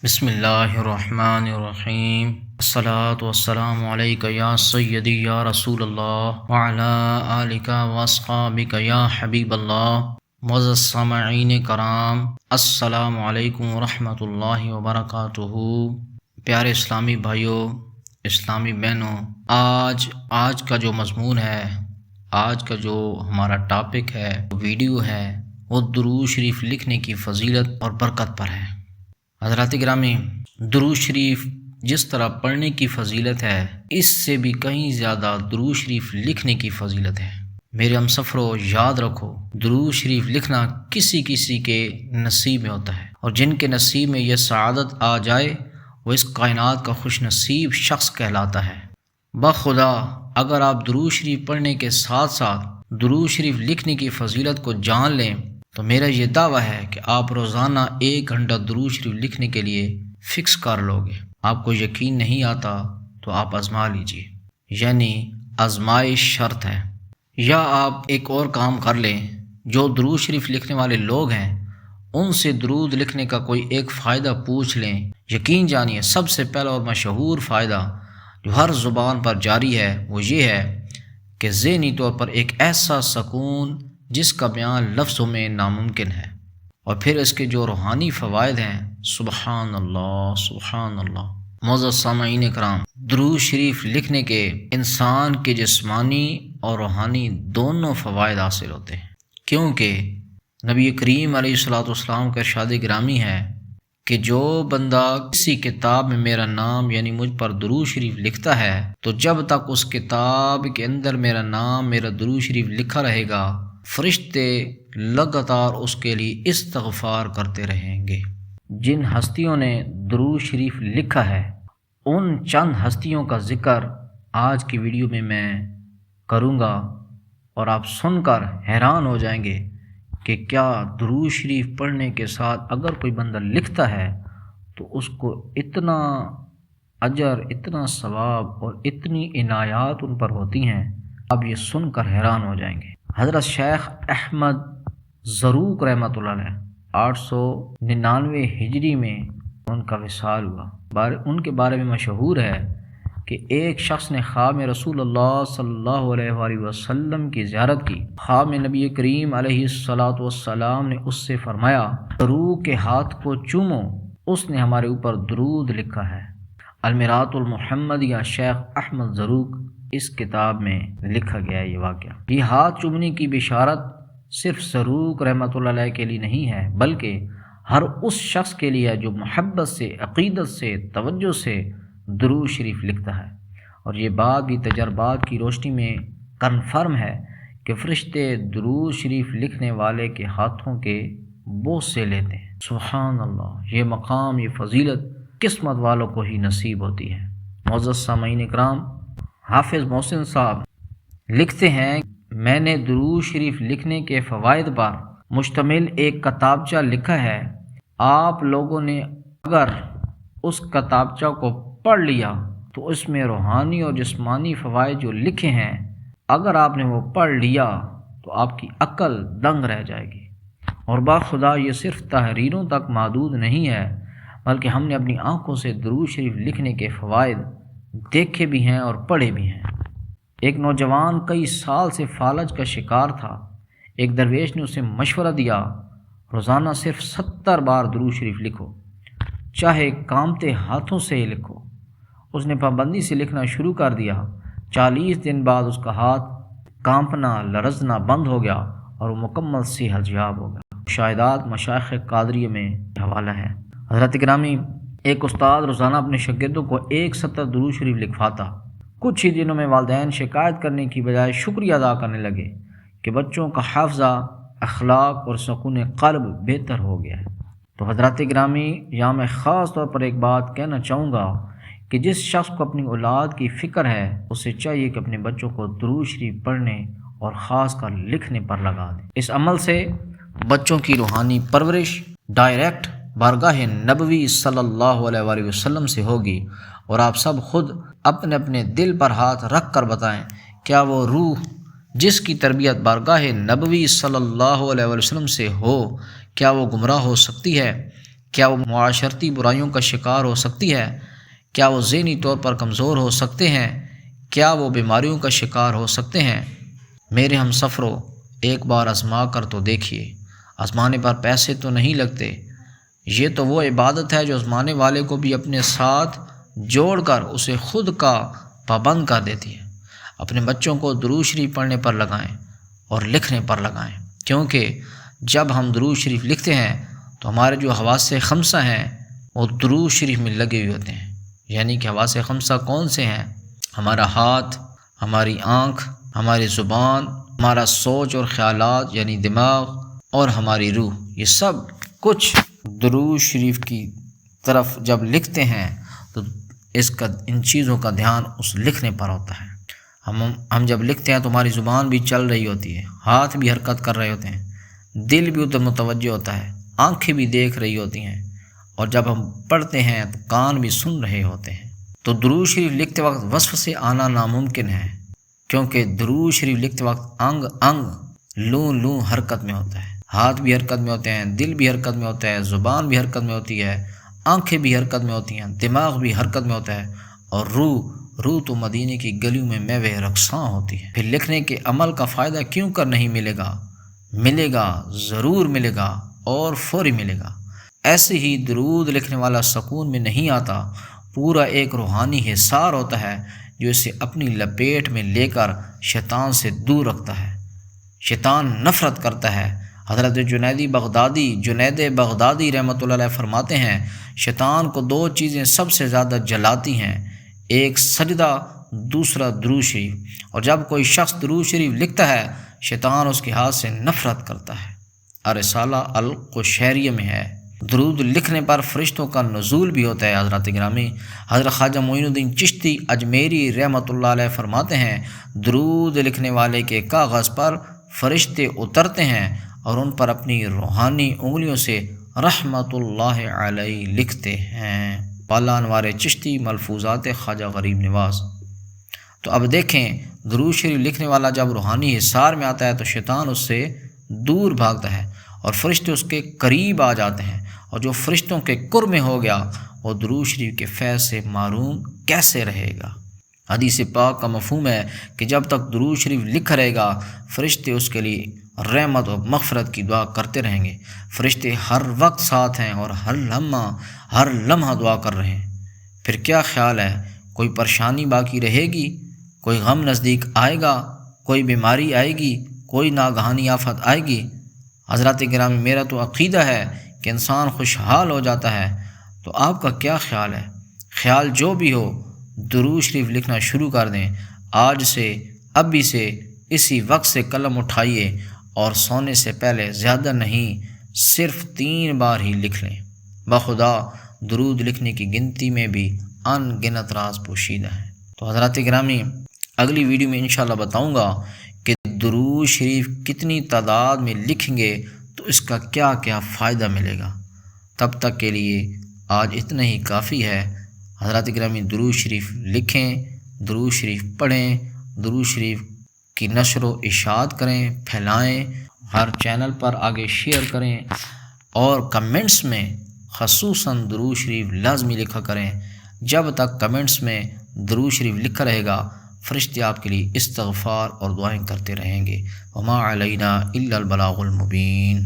بسم اللہ الرحمن الرحیم، الصلاۃ والسلام علیک یا سیدی یا رسول اللہ وعلی آلک واصحابک یا حبیب اللہ۔ معزز سامعین کرام، السلام علیکم ورحمۃ اللہ وبرکاتہ۔ پیارے اسلامی بھائیوں، اسلامی بہنوں، آج کا جو مضمون ہے، آج کا جو ہمارا ٹاپک ہے، ویڈیو ہے، وہ درود شریف لکھنے کی فضیلت اور برکت پر ہے۔ حضرات گرامی، درود شریف جس طرح پڑھنے کی فضیلت ہے، اس سے بھی کہیں زیادہ درود شریف لکھنے کی فضیلت ہے۔ میرے ہم سفرو، یاد رکھو، درود شریف لکھنا کسی کسی کے نصیب میں ہوتا ہے، اور جن کے نصیب میں یہ سعادت آ جائے وہ اس کائنات کا خوش نصیب شخص کہلاتا ہے۔ بخدا اگر آپ درود شریف پڑھنے کے ساتھ ساتھ درود شریف لکھنے کی فضیلت کو جان لیں تو میرا یہ دعویٰ ہے کہ آپ روزانہ 1 گھنٹہ درود شریف لکھنے کے لیے فکس کر لو گے۔ آپ کو یقین نہیں آتا تو آپ آزما لیجئے، یعنی آزمائش شرط ہے۔ یا آپ ایک اور کام کر لیں، جو درود شریف لکھنے والے لوگ ہیں ان سے درود لکھنے کا کوئی ایک فائدہ پوچھ لیں۔ یقین جانیے، سب سے پہلا اور مشہور فائدہ جو ہر زبان پر جاری ہے وہ یہ ہے کہ ذہنی طور پر ایک ایسا سکون جس کا بیان لفظوں میں ناممکن ہے، اور پھر اس کے جو روحانی فوائد ہیں، سبحان اللہ سبحان اللہ۔ معزز سامعین کرام، درود شریف لکھنے کے انسان کے جسمانی اور روحانی دونوں فوائد حاصل ہوتے ہیں، کیونکہ نبی کریم علیہ الصلوۃ والسلام کا ارشاد گرامی ہے کہ جو بندہ کسی کتاب میں میرا نام یعنی مجھ پر درود شریف لکھتا ہے تو جب تک اس کتاب کے اندر میرا نام، میرا درود شریف لکھا رہے گا، فرشتے لگاتار اس کے لیے استغفار کرتے رہیں گے۔ جن ہستیوں نے درود شریف لکھا ہے ان چند ہستیوں کا ذکر آج کی ویڈیو میں کروں گا، اور آپ سن کر حیران ہو جائیں گے کہ کیا درود شریف پڑھنے کے ساتھ اگر کوئی بندہ لکھتا ہے تو اس کو اتنا اجر، اتنا ثواب اور اتنی عنایات ان پر ہوتی ہیں، آپ یہ سن کر حیران ہو جائیں گے۔ حضرت شیخ احمد زروق رحمۃ اللہ علیہ 899 ہجری میں ان کا وصال ہوا۔ ان کے بارے میں مشہور ہے کہ ایک شخص نے خواب میں رسول اللہ صلی اللہ علیہ وآلہ وسلم کی زیارت کی۔ خواب میں نبی کریم علیہ الصلوۃ والسلام نے اس سے فرمایا، زروق کے ہاتھ کو چومو، اس نے ہمارے اوپر درود لکھا ہے۔ المرات المحمدیہ شیخ احمد زروق، اس کتاب میں لکھا گیا ہے یہ واقعہ۔ یہ ہاتھ چومنے کی بشارت صرف زروق رحمۃ اللہ علیہ کے لیے نہیں ہے، بلکہ ہر اس شخص کے لیے جو محبت سے، عقیدت سے، توجہ سے درود شریف لکھتا ہے، اور یہ بات بھی تجربات کی روشنی میں کنفرم ہے کہ فرشتے درود شریف لکھنے والے کے ہاتھوں کے بوس سے لیتے ہیں۔ سبحان اللہ، یہ مقام، یہ فضیلت قسمت والوں کو ہی نصیب ہوتی ہے۔ معزز سامعین کرام، حافظ محسن صاحب لکھتے ہیں، میں نے درود شریف لکھنے کے فوائد پر مشتمل ایک کتابچہ لکھا ہے۔ آپ لوگوں نے اگر اس کتابچہ کو پڑھ لیا تو اس میں روحانی اور جسمانی فوائد جو لکھے ہیں، اگر آپ نے وہ پڑھ لیا تو آپ کی عقل دنگ رہ جائے گی۔ اور باخدا یہ صرف تحریروں تک محدود نہیں ہے، بلکہ ہم نے اپنی آنکھوں سے درود شریف لکھنے کے فوائد دیکھے بھی ہیں اور پڑھے بھی ہیں۔ ایک نوجوان کئی سال سے فالج کا شکار تھا۔ ایک درویش نے اسے مشورہ دیا، روزانہ صرف 70 بار درود شریف لکھو، چاہے کامتے ہاتھوں سے ہی لکھو۔ اس نے پابندی سے لکھنا شروع کر دیا۔ 40 دن بعد اس کا ہاتھ کانپنا، لرزنا بند ہو گیا اور وہ مکمل صحت یاب ہو گیا۔ مشاہدات مشائخ قادریہ میں حوالہ ہے۔ حضرت گرامی، ایک استاد روزانہ اپنے شاگردوں کو 1 سطر درود شریف لکھواتا۔ کچھ ہی دنوں میں والدین شکایت کرنے کی بجائے شکریہ ادا کرنے لگے کہ بچوں کا حافظہ، اخلاق اور سکون قلب بہتر ہو گیا ہے۔ تو حضرات گرامی، یہاں میں خاص طور پر ایک بات کہنا چاہوں گا کہ جس شخص کو اپنی اولاد کی فکر ہے اسے چاہیے کہ اپنے بچوں کو درود شریف پڑھنے اور خاص کر لکھنے پر لگا دیں۔ اس عمل سے بچوں کی روحانی پرورش ڈائریکٹ بارگاہ نبوی صلی اللہ علیہ وآلہ وسلم سے ہوگی، اور آپ سب خود اپنے اپنے دل پر ہاتھ رکھ کر بتائیں، کیا وہ روح جس کی تربیت بارگاہ نبوی صلی اللہ علیہ وسلم سے ہو، کیا وہ گمراہ ہو سکتی ہے؟ کیا وہ معاشرتی برائیوں کا شکار ہو سکتی ہے؟ کیا وہ ذہنی طور پر کمزور ہو سکتے ہیں؟ کیا وہ بیماریوں کا شکار ہو سکتے ہیں؟ میرے ہم سفروں، ایک بار آزما کر تو دیکھیے۔ آزمانے پر پیسے تو نہیں لگتے۔ یہ تو وہ عبادت ہے جو آزمانے والے کو بھی اپنے ساتھ جوڑ کر اسے خود کا پابند کر دیتی ہے۔ اپنے بچوں کو درود شریف پڑھنے پر لگائیں اور لکھنے پر لگائیں، کیونکہ جب ہم درود شریف لکھتے ہیں تو ہمارے جو حواس خمسہ ہیں وہ درود شریف میں لگے ہوئے ہوتے ہیں۔ یعنی کہ حواس خمسہ کون سے ہیں؟ ہمارا ہاتھ، ہماری آنکھ، ہماری زبان، ہمارا سوچ اور خیالات یعنی دماغ، اور ہماری روح، یہ سب کچھ درود شریف کی طرف جب لکھتے ہیں تو ان چیزوں کا دھیان اس لکھنے پر ہوتا ہے۔ ہم جب لکھتے ہیں تو ہماری زبان بھی چل رہی ہوتی ہے، ہاتھ بھی حرکت کر رہے ہوتے ہیں، دل بھی ادھر متوجہ ہوتا ہے، آنکھیں بھی دیکھ رہی ہوتی ہیں، اور جب ہم پڑھتے ہیں تو کان بھی سن رہے ہوتے ہیں۔ تو درود شریف لکھتے وقت وصف سے آنا ناممکن ہے، کیونکہ درود شریف لکھتے وقت انگ انگ لوں لوں حرکت میں ہوتا ہے، ہاتھ بھی حرکت میں ہوتے ہیں، دل بھی حرکت میں ہوتا ہے، زبان بھی حرکت میں ہوتی ہے، آنکھیں بھی حرکت میں ہوتی ہیں، دماغ بھی حرکت میں ہوتا ہے، اور روح تو مدینے کی گلیوں میں میوے رقصاں ہوتی ہے۔ پھر لکھنے کے عمل کا فائدہ کیوں کر نہیں ملے گا؟ ملے گا، ضرور ملے گا، اور فوری ملے گا۔ ایسے ہی درود لکھنے والا سکون میں نہیں آتا، پورا ایک روحانی حصار ہوتا ہے جو اسے اپنی لپیٹ میں لے کر شیطان سے دور رکھتا ہے۔ شیطان نفرت کرتا ہے۔ حضرت جنید بغدادی رحمۃ اللہ علیہ فرماتے ہیں، شیطان کو دو چیزیں سب سے زیادہ جلاتی ہیں، ایک سجدہ، دوسرا درود شریف، اور جب کوئی شخص درود شریف لکھتا ہے شیطان اس کے ہاتھ سے نفرت کرتا ہے۔ رسالہ القشیریہ میں ہے۔ درود لکھنے پر فرشتوں کا نزول بھی ہوتا ہے۔ حضرات گرامی، حضرت خواجہ معین الدین چشتی اجمیری رحمۃ اللہ علیہ فرماتے ہیں، درود لکھنے والے کے کاغذ پر فرشتے اترتے ہیں اور ان پر اپنی روحانی انگلیوں سے رحمۃ اللہ علیہ لکھتے ہیں۔ بالا انوار چشتی، ملفوظات خواجہ غریب نواز۔ تو اب دیکھیں، درود شریف لکھنے والا جب روحانی حصار میں آتا ہے تو شیطان اس سے دور بھاگتا ہے اور فرشتے اس کے قریب آ جاتے ہیں، اور جو فرشتوں کے قرب میں ہو گیا وہ درود شریف کے فیض سے محروم کیسے رہے گا؟ حدیث پاک کا مفہوم ہے کہ جب تک درود شریف لکھا رہے گا فرشتے اس کے لیے رحمت و مغفرت کی دعا کرتے رہیں گے۔ فرشتے ہر وقت ساتھ ہیں اور ہر لمحہ دعا کر رہے ہیں۔ پھر کیا خیال ہے، کوئی پریشانی باقی رہے گی؟ کوئی غم نزدیک آئے گا؟ کوئی بیماری آئے گی؟ کوئی ناگہانی آفت آئے گی؟ حضرات گرامی، میرا تو عقیدہ ہے کہ انسان خوشحال ہو جاتا ہے۔ تو آپ کا کیا خیال ہے؟ خیال جو بھی ہو، درود شریف لکھنا شروع کر دیں۔ آج سے، ابھی سے، اسی وقت سے قلم اٹھائیے اور سونے سے پہلے زیادہ نہیں، صرف 3 بار ہی لکھ لیں۔ بخدا درود لکھنے کی گنتی میں بھی ان گنت راز پوشیدہ ہیں۔ تو حضرات گرامی، اگلی ویڈیو میں انشاءاللہ بتاؤں گا کہ درود شریف کتنی تعداد میں لکھیں گے تو اس کا کیا کیا فائدہ ملے گا۔ تب تک کے لیے آج اتنا ہی کافی ہے۔ حضرات گرامی، درود شریف لکھیں، درود شریف پڑھیں، درود شریف کی نشر و اشاعت کریں، پھیلائیں، ہر چینل پر آگے شیئر کریں، اور کمنٹس میں خصوصاً درود شریف لازمی لکھا کریں۔ جب تک کمنٹس میں درود شریف لکھا رہے گا فرشتے آپ کے لیے استغفار اور دعائیں کرتے رہیں گے۔ وما علینا الا البلاغ المبین۔